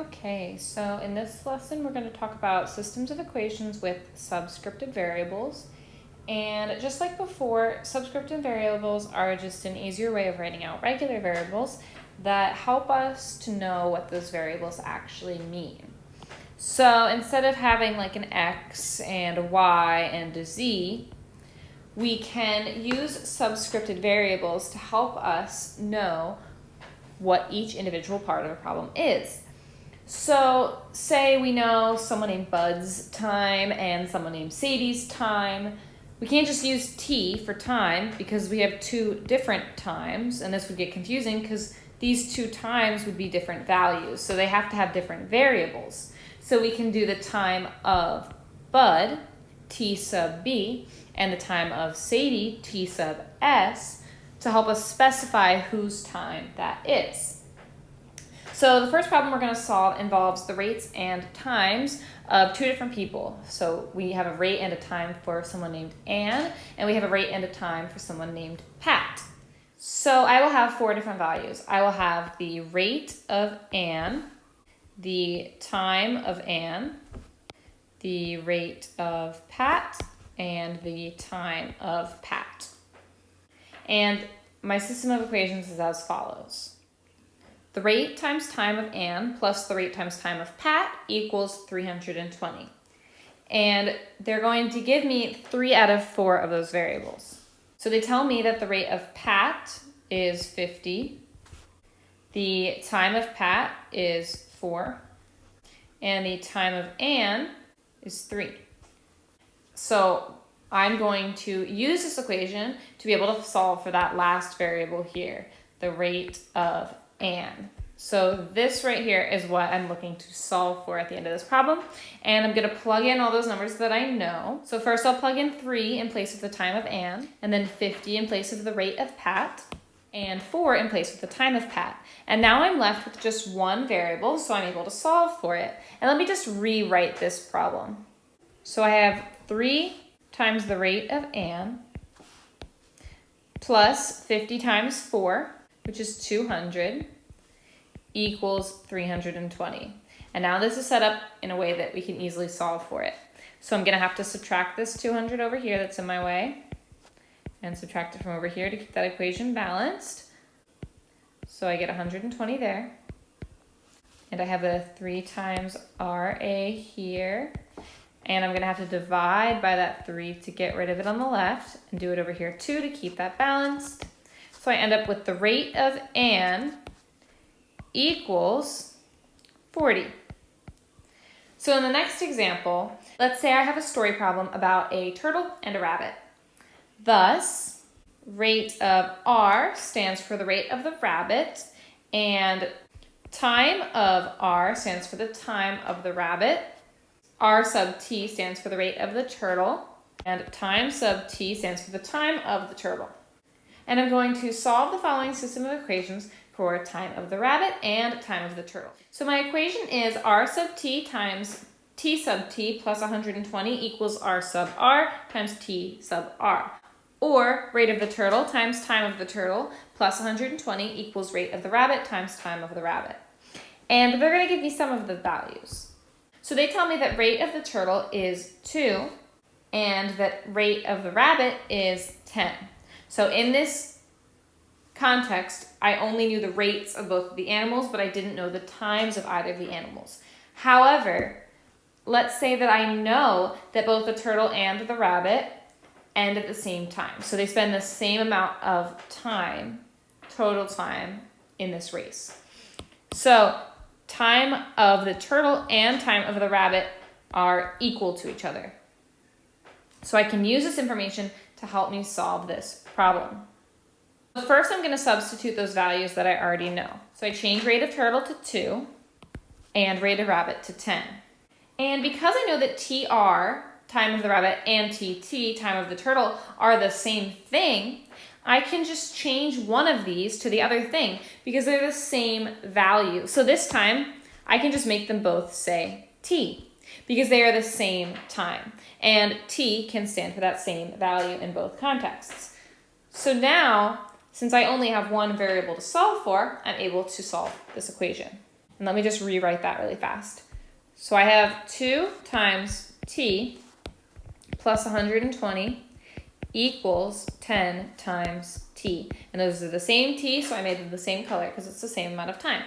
Okay, so in this lesson we're going to talk about systems of equations with subscripted variables. And just like before, subscripted variables are just an easier way of writing out regular variables that help us to know what those variables actually mean. So instead of having like an x and a y and a z, we can use subscripted variables to help us know what each individual part of a problem is. So say we know someone named Bud's time and someone named Sadie's time. We can't just use t for time because we have two different times, and this would get confusing because these two times would be different values. So they have to have different variables. So we can do the time of Bud, t sub b, and the time of Sadie, t sub s, to help us specify whose time that is. So the first problem we're going to solve involves the rates and times of two different people. So we have a rate and a time for someone named Anne, and we have a rate and a time for someone named Pat. So I will have four different values. I will have the rate of Anne, the time of Anne, the rate of Pat, and the time of Pat. And my system of equations is as follows. The rate times time of Anne plus the rate times time of Pat equals 320. And they're going to give me 3 out of 4 of those variables. So they tell me that the rate of Pat is 50, the time of Pat is 4, and the time of Anne is 3. So I'm going to use this equation to be able to solve for that last variable here, the rate of Anne. So this right here is what I'm looking to solve for at the end of this problem. And I'm going to plug in all those numbers that I know. So first I'll plug in 3 in place of the time of Anne, and then 50 in place of the rate of Pat, and 4 in place of the time of Pat. And now I'm left with just one variable, so I'm able to solve for it. And let me just rewrite this problem. So I have 3 times the rate of Anne plus 50 times 4, which is 200, equals 320. And now this is set up in a way that we can easily solve for it. So I'm going to have to subtract this 200 over here that's in my way, and subtract it from over here to keep that equation balanced. So I get 120 there. And I have a 3 times RA here. And I'm going to have to divide by that 3 to get rid of it on the left, and do it over here too to keep that balanced. So I end up with the rate of Anne equals 40. So in the next example, let's say I have a story problem about a turtle and a rabbit. Thus, rate of R stands for the rate of the rabbit, and time of R stands for the time of the rabbit. R sub t stands for the rate of the turtle, and time sub t stands for the time of the turtle. And I'm going to solve the following system of equations for time of the rabbit and time of the turtle. So my equation is R sub t times t sub t plus 120 equals R sub r times t sub r. Or rate of the turtle times time of the turtle plus 120 equals rate of the rabbit times time of the rabbit. And they're going to give me some of the values. So they tell me that rate of the turtle is 2 and that rate of the rabbit is 10. So in this context, I only knew the rates of both of the animals, but I didn't know the times of either of the animals. However, let's say that I know that both the turtle and the rabbit end at the same time. So they spend the same amount of time, total time, in this race. So time of the turtle and time of the rabbit are equal to each other. So I can use this information to help me solve this problem. First, I'm going to substitute those values that I already know. So I change rate of turtle to 2 and rate of rabbit to 10. And because I know that TR, time of the rabbit, and TT, time of the turtle, are the same thing, I can just change one of these to the other thing because they're the same value. So this time, I can just make them both say T because they are the same time. And T can stand for that same value in both contexts. So now, since I only have one variable to solve for, I'm able to solve this equation. And let me just rewrite that really fast. So I have 2 times t plus 120 equals 10 times t. And those are the same t, so I made them the same color because it's the same amount of time.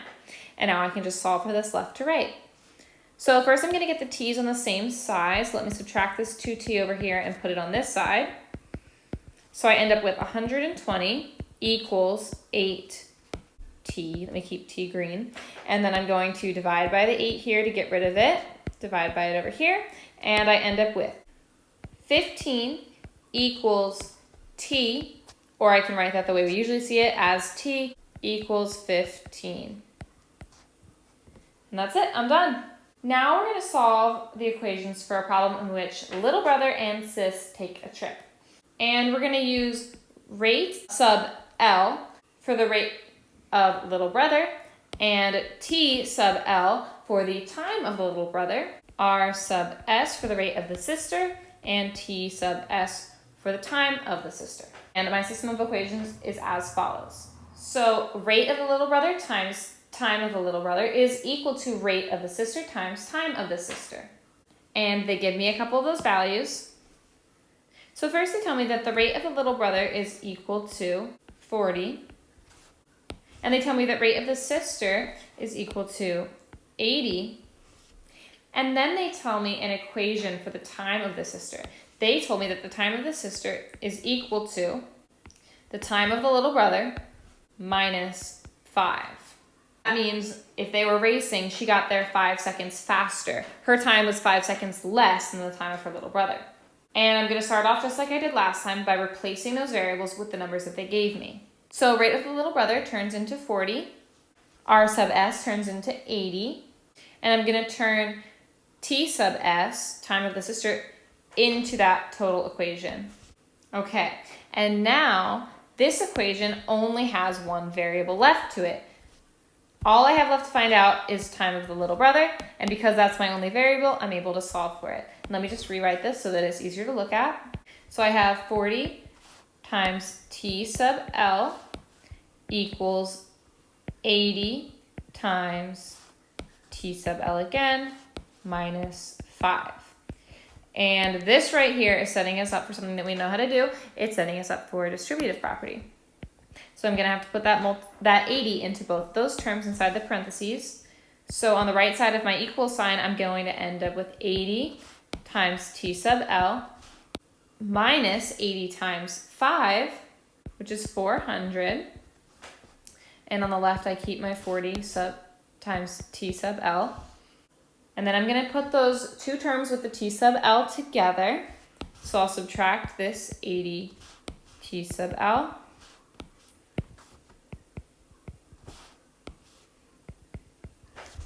And now I can just solve for this left to right. So first I'm going to get the t's on the same side. So let me subtract this 2t over here and put it on this side. So I end up with 120 equals 8t. Let me keep t green. And then I'm going to divide by the 8 here to get rid of it. Divide by it over here. And I end up with 15 equals t, or I can write that the way we usually see it as t equals 15. And that's it, I'm done. Now we're going to solve the equations for a problem in which little brother and sis take a trip. And we're going to use rate sub L for the rate of little brother, and T sub L for the time of the little brother, R sub S for the rate of the sister, and T sub S for the time of the sister. And my system of equations is as follows. So rate of the little brother times time of the little brother is equal to rate of the sister times time of the sister. And they give me a couple of those values. So first they tell me that the rate of the little brother is equal to 40. And they tell me that rate of the sister is equal to 80. And then they tell me an equation for the time of the sister. They told me that the time of the sister is equal to the time of the little brother minus 5. That means if they were racing, she got there 5 seconds faster. Her time was 5 seconds less than the time of her little brother. And I'm going to start off just like I did last time by replacing those variables with the numbers that they gave me. So rate of the little brother turns into 40. R sub S turns into 80. And I'm going to turn T sub S, time of the sister, into that total equation. Okay, and now this equation only has one variable left to it. All I have left to find out is time of the little brother, and because that's my only variable, I'm able to solve for it. And let me just rewrite this so that it's easier to look at. So I have 40 times T sub L equals 80 times T sub L again minus 5. And this right here is setting us up for something that we know how to do. It's setting us up for a distributive property. So I'm going to have to put that 80 into both those terms inside the parentheses. So on the right side of my equal sign, I'm going to end up with 80 times T sub L minus 80 times 5, which is 400. And on the left, I keep my 40 times T sub L. And then I'm going to put those two terms with the T sub L together. So I'll subtract this 80 T sub L.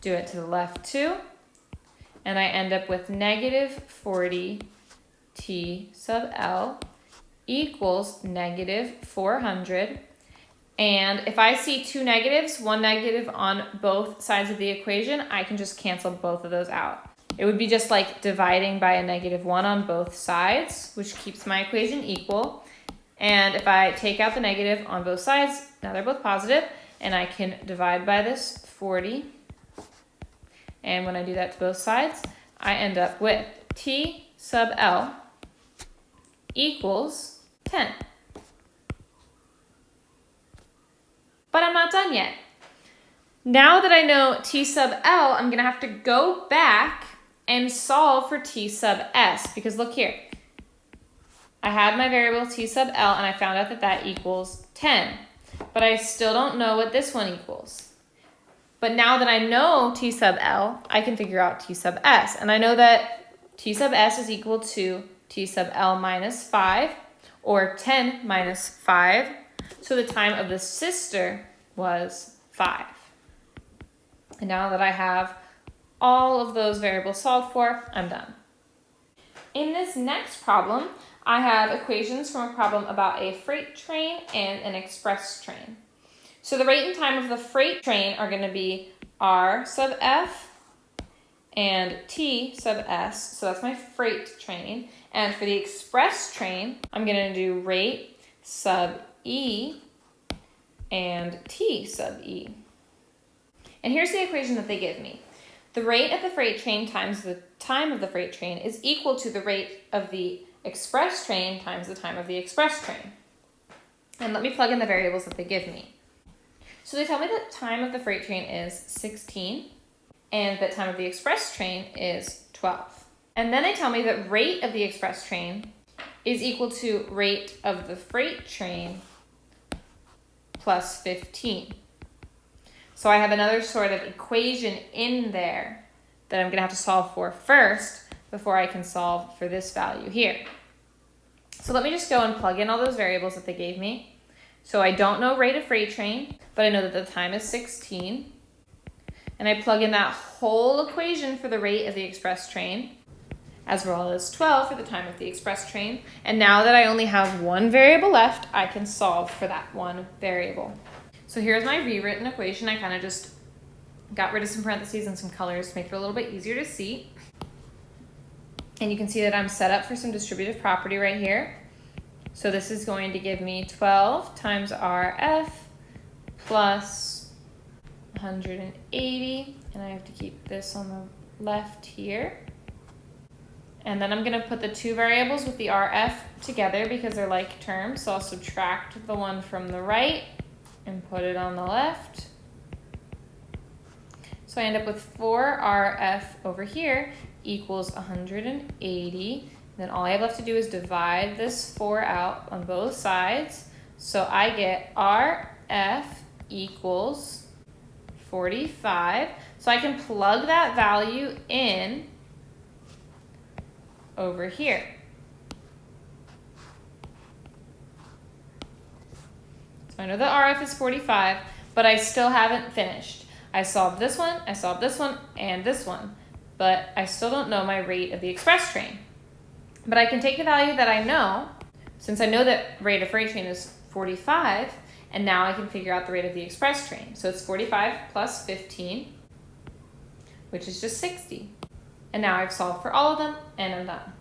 Do it to the left too. And I end up with negative 40 T sub L equals negative 400. And if I see two negatives, one negative on both sides of the equation, I can just cancel both of those out. It would be just like dividing by a -1 on both sides, which keeps my equation equal. And if I take out the negative on both sides, now they're both positive, and I can divide by this 40. And when I do that to both sides, I end up with T sub L equals 10. But I'm not done yet. Now that I know T sub L, I'm going to have to go back and solve for T sub S. Because look here. I had my variable T sub L, and I found out that that equals 10. But I still don't know what this one equals. But now that I know T sub L, I can figure out T sub S. And I know that T sub S is equal to T sub L minus 5, or 10 minus 5. So the time of the sister was 5. And now that I have all of those variables solved for, I'm done. In this next problem, I have equations from a problem about a freight train and an express train. So the rate and time of the freight train are going to be R sub F and T sub S. So that's my freight train. And for the express train, I'm going to do rate sub E and T sub E. And here's the equation that they give me. The rate of the freight train times the time of the freight train is equal to the rate of the express train times the time of the express train. And let me plug in the variables that they give me. So they tell me that time of the freight train is 16 and that time of the express train is 12. And then they tell me that rate of the express train is equal to rate of the freight train plus 15. So I have another sort of equation in there that I'm going to have to solve for first before I can solve for this value here. So let me just go and plug in all those variables that they gave me. So I don't know rate of freight train, but I know that the time is 16. And I plug in that whole equation for the rate of the express train, as well as 12 for the time of the express train. And now that I only have one variable left, I can solve for that one variable. So here's my rewritten equation. I kind of just got rid of some parentheses and some colors to make it a little bit easier to see. And you can see that I'm set up for some distributive property right here. So this is going to give me 12 times RF plus 180. And I have to keep this on the left here. And then I'm going to put the two variables with the RF together because they're like terms. So I'll subtract the one from the right and put it on the left. So I end up with 4RF over here equals 180. Then all I have left to do is divide this 4 out on both sides. So I get RF equals 45. So I can plug that value in over here. So I know that RF is 45, but I still haven't finished. I solved this one, and this one, but I still don't know my rate of the express train. But I can take the value that I know, since I know that rate of freight train is 45, and now I can figure out the rate of the express train. So it's 45 plus 15, which is just 60. And now I've solved for all of them, and I'm done.